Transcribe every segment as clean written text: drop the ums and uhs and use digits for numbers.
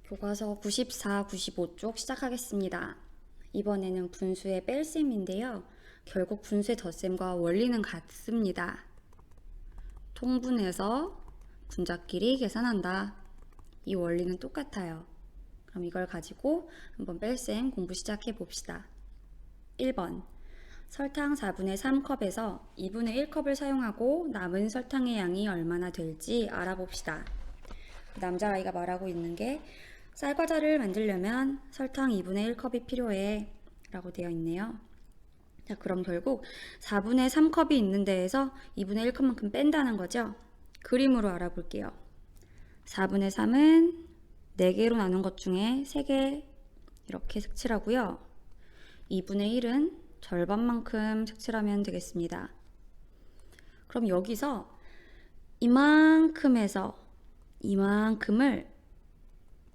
교과서 94, 95쪽 시작하겠습니다. 이번에는 분수의 뺄셈인데요. 결국 분수의 덧셈과 원리는 같습니다. 통분해서 분자끼리 계산한다. 이 원리는 똑같아요. 그럼 이걸 가지고 한번 뺄셈 공부 시작해 봅시다. 1번 설탕 4분의 3컵에서 2분의 1컵을 사용하고 남은 설탕의 양이 얼마나 될지 알아봅시다. 남자아이가 말하고 있는 게 쌀과자를 만들려면 설탕 2분의 1컵이 필요해 라고 되어 있네요. 자, 그럼 결국 4분의 3컵이 있는 데에서 2분의 1컵만큼 뺀다는 거죠. 그림으로 알아볼게요. 4분의 3은 4개로 나눈 것 중에 3개 이렇게 색칠하고요. 2분의 1은 절반만큼 색칠하면 되겠습니다. 그럼 여기서 이만큼에서 이만큼을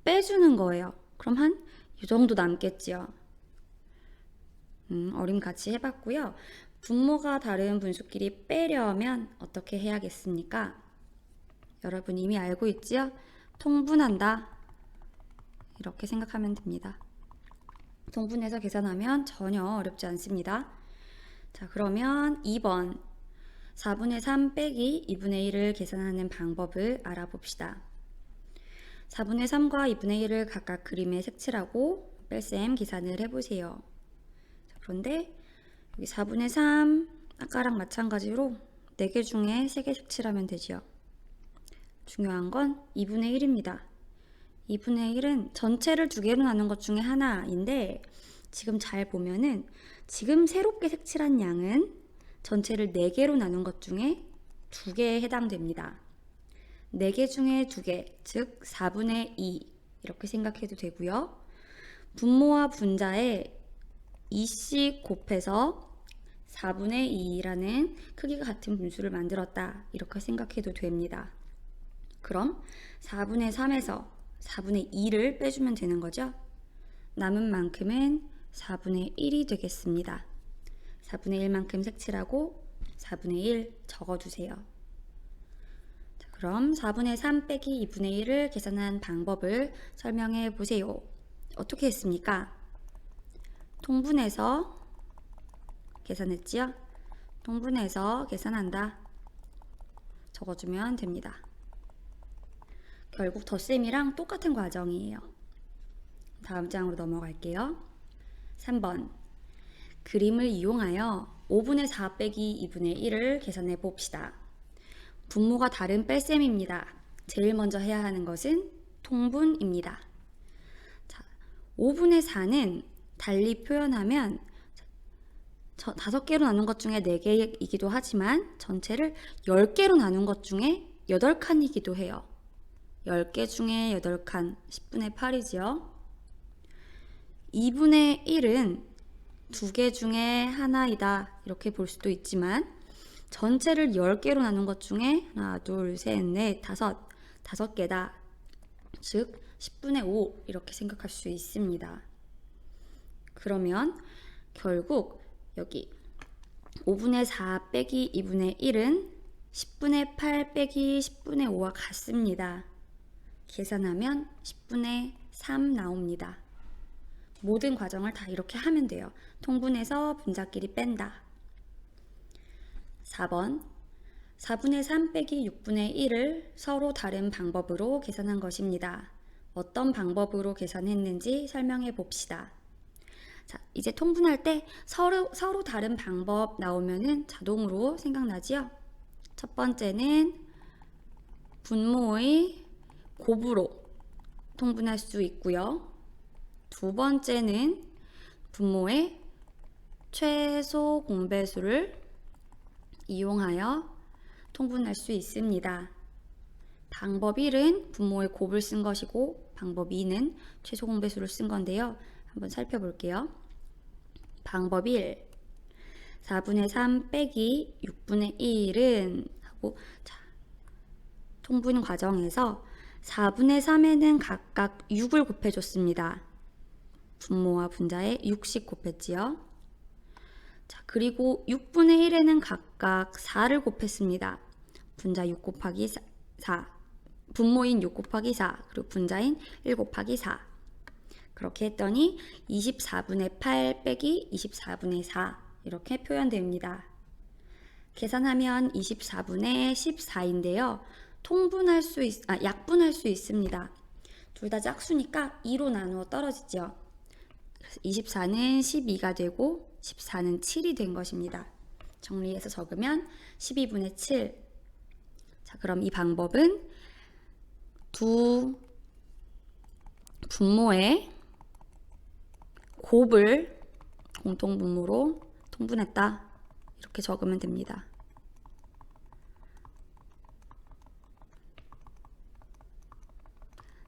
빼주는 거예요. 그럼 한 이 정도 남겠지요. 어림 같이 해봤고요. 분모가 다른 분수끼리 빼려면 어떻게 해야겠습니까? 여러분 이미 알고 있지요? 통분한다. 이렇게 생각하면 됩니다. 통분해서 계산하면 전혀 어렵지 않습니다. 자, 그러면 2번 4분의 3 빼기 2분의 1을 계산하는 방법을 알아봅시다. 4분의 3과 2분의 1을 각각 그림에 색칠하고 뺄셈 계산을 해보세요. 자, 그런데 여기 4분의 3 아까랑 마찬가지로 4개 중에 3개 색칠하면 되죠. 중요한 건 2분의 1입니다. 2분의 1은 전체를 2개로 나눈 것 중에 하나인데 지금 잘 보면은 지금 새롭게 색칠한 양은 전체를 4개로 나눈 것 중에 2개에 해당됩니다. 4개 중에 2개, 즉 4분의 2 이렇게 생각해도 되고요. 분모와 분자에 2씩 곱해서 4분의 2라는 크기가 같은 분수를 만들었다 이렇게 생각해도 됩니다. 그럼 4분의 3에서 4분의 2를 빼주면 되는 거죠. 남은 만큼은 4분의 1이 되겠습니다. 4분의 1만큼 색칠하고 4분의 1 적어두세요. 자, 그럼 4분의 3 빼기 2분의 1을 계산한 방법을 설명해 보세요. 어떻게 했습니까? 통분해서 계산했지요? 통분해서 계산한다. 적어주면 됩니다. 결국 덧셈이랑 똑같은 과정이에요. 다음 장으로 넘어갈게요. 3번 그림을 이용하여 5분의 4 빼기 2분의 1을 계산해 봅시다. 분모가 다른 뺄셈입니다. 제일 먼저 해야 하는 것은 통분입니다. 자, 5분의 4는 달리 표현하면 5개로 나눈 것 중에 4개이기도 하지만 전체를 10개로 나눈 것 중에 8칸이기도 해요. 10개 중에 8칸, 10분의 8이지요. 2분의 1은 2개 중에 하나이다 이렇게 볼 수도 있지만 전체를 10개로 나눈 것 중에 하나, 둘, 셋, 넷, 다섯 개다. 즉 10분의 5 이렇게 생각할 수 있습니다. 그러면 결국 여기 5분의 4 빼기 2분의 1은 10분의 8 빼기 10분의 5와 같습니다. 계산하면 10분의 3 나옵니다. 모든 과정을 다 이렇게 하면 돼요. 통분해서 분자끼리 뺀다. 4번 4분의 3 빼기 6분의 1을 서로 다른 방법으로 계산한 것입니다. 어떤 방법으로 계산했는지 설명해 봅시다. 자, 이제 통분할 때 서로 다른 방법 나오면은 자동으로 생각나지요? 첫 번째는 분모의 곱으로 통분할 수 있고요. 두 번째는 분모의 최소 공배수를 이용하여 통분할 수 있습니다. 방법 1은 분모의 곱을 쓴 것이고 방법 2는 최소 공배수를 쓴 건데요. 한번 살펴볼게요. 방법 1 4분의 3 빼기 6분의 1은 하고 자, 통분 과정에서 4분의 3에는 각각 6을 곱해줬습니다. 분모와 분자에 6씩 곱했지요. 자, 그리고 6분의 1에는 각각 4를 곱했습니다. 분자 6 곱하기 4, 분모인 6 곱하기 4 그리고 분자인 1 곱하기 4 그렇게 했더니 24분의 8 빼기 24분의 4 이렇게 표현됩니다. 계산하면 24분의 14인데요. 약분할 수 있습니다. 둘 다 짝수니까 2로 나누어 떨어지죠. 24는 12가 되고 14는 7이 된 것입니다. 정리해서 적으면 12분의 7. 자, 그럼 이 방법은 두 분모의 곱을 공통분모로 통분했다. 이렇게 적으면 됩니다.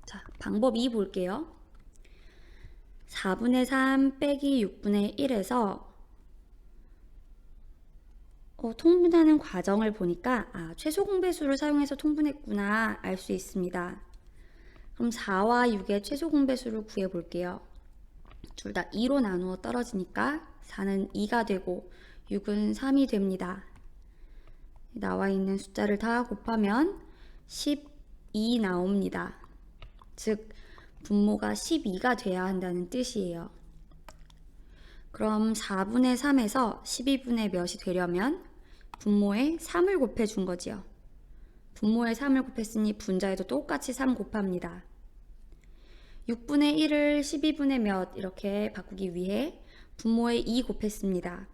자, 방법 2 볼게요. 4분의 3 빼기 6분의 1에서 통분하는 과정을 보니까 최소 공배수를 사용해서 통분했구나 알 수 있습니다. 그럼 4와 6의 최소 공배수를 구해 볼게요. 둘 다 2로 나누어 떨어지니까 4는 2가 되고 6은 3이 됩니다. 나와 있는 숫자를 다 곱하면 12 나옵니다. 즉 분모가 12가 돼야 한다는 뜻이에요. 그럼 4분의 3에서 12분의 몇이 되려면 분모에 3을 곱해준 거지요. 분모에 3을 곱했으니 분자에도 똑같이 3 곱합니다. 6분의 1을 12분의 몇 이렇게 바꾸기 위해 분모에 2 곱했습니다.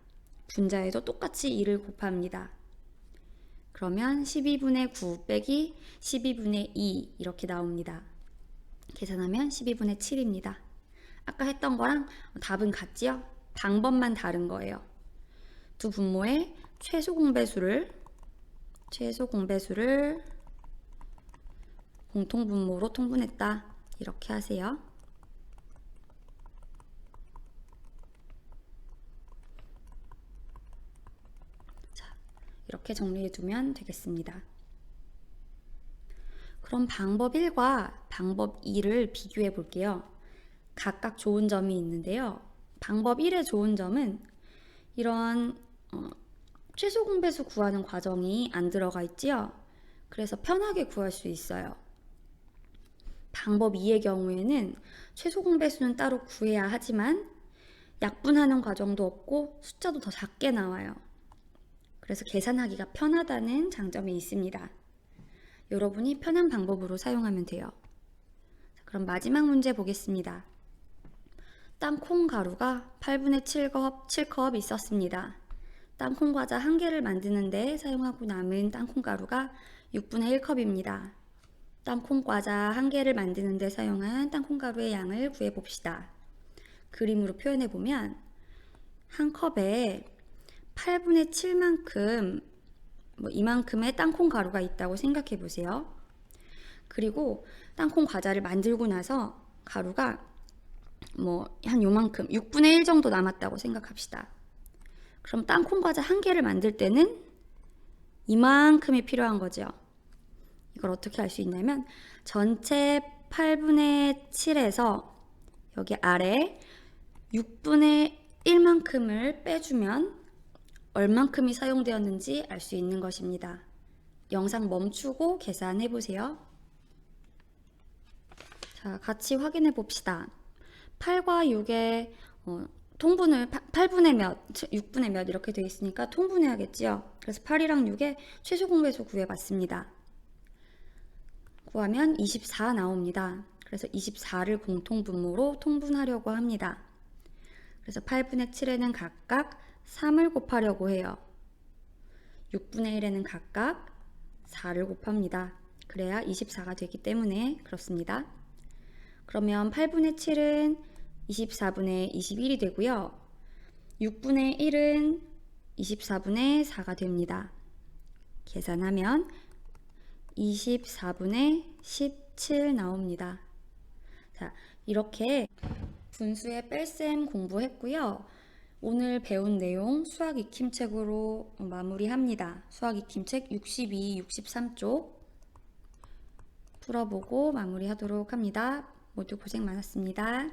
분자에도 똑같이 2를 곱합니다. 그러면 12분의 9 빼기 12분의 2 이렇게 나옵니다. 계산하면 12분의 7입니다. 아까 했던 거랑 답은 같지요? 방법만 다른 거예요. 두 분모의 최소 공배수를 공통분모로 통분했다. 이렇게 하세요. 자, 이렇게 정리해 두면 되겠습니다. 그럼 방법 1과 방법 2를 비교해 볼게요. 각각 좋은 점이 있는데요. 방법 1의 좋은 점은 이런 최소 공배수 구하는 과정이 안 들어가 있지요. 그래서 편하게 구할 수 있어요. 방법 2의 경우에는 최소 공배수는 따로 구해야 하지만 약분하는 과정도 없고 숫자도 더 작게 나와요. 그래서 계산하기가 편하다는 장점이 있습니다. 여러분이 편한 방법으로 사용하면 돼요. 그럼 마지막 문제 보겠습니다. 땅콩 가루가 8분의 7컵 있었습니다. 땅콩 과자 1개를 만드는데 사용하고 남은 땅콩 가루가 6분의 1컵입니다. 땅콩 과자 1개를 만드는데 사용한 땅콩 가루의 양을 구해봅시다. 그림으로 표현해보면 한 컵에 8분의 7만큼 이만큼의 땅콩 가루가 있다고 생각해 보세요. 그리고 땅콩 과자를 만들고 나서 가루가 한 요만큼 6분의 1 정도 남았다고 생각합시다. 그럼 땅콩 과자 1개를 만들 때는 이만큼이 필요한 거죠. 이걸 어떻게 알 수 있냐면 전체 8분의 7에서 여기 아래 6분의 1만큼을 빼주면 얼만큼이 사용되었는지 알 수 있는 것입니다. 영상 멈추고 계산해 보세요. 자, 같이 확인해 봅시다. 8과 6의 통분을 8분의 몇, 6분의 몇 이렇게 되어 있으니까 통분해야겠지요. 그래서 8이랑 6의 최소 공배수 구해봤습니다. 구하면 24 나옵니다. 그래서 24를 공통분모로 통분하려고 합니다. 그래서 8분의 7에는 각각 3을 곱하려고 해요. 6분의 1에는 각각 4를 곱합니다. 그래야 24가 되기 때문에 그렇습니다. 그러면 8분의 7은 24분의 21이 되고요. 6분의 1은 24분의 4가 됩니다. 계산하면 24분의 17 나옵니다. 자, 이렇게 분수의 뺄셈 공부했고요. 오늘 배운 내용 수학 익힘책으로 마무리합니다. 수학 익힘책 62, 63쪽 풀어보고 마무리하도록 합니다. 모두 고생 많았습니다.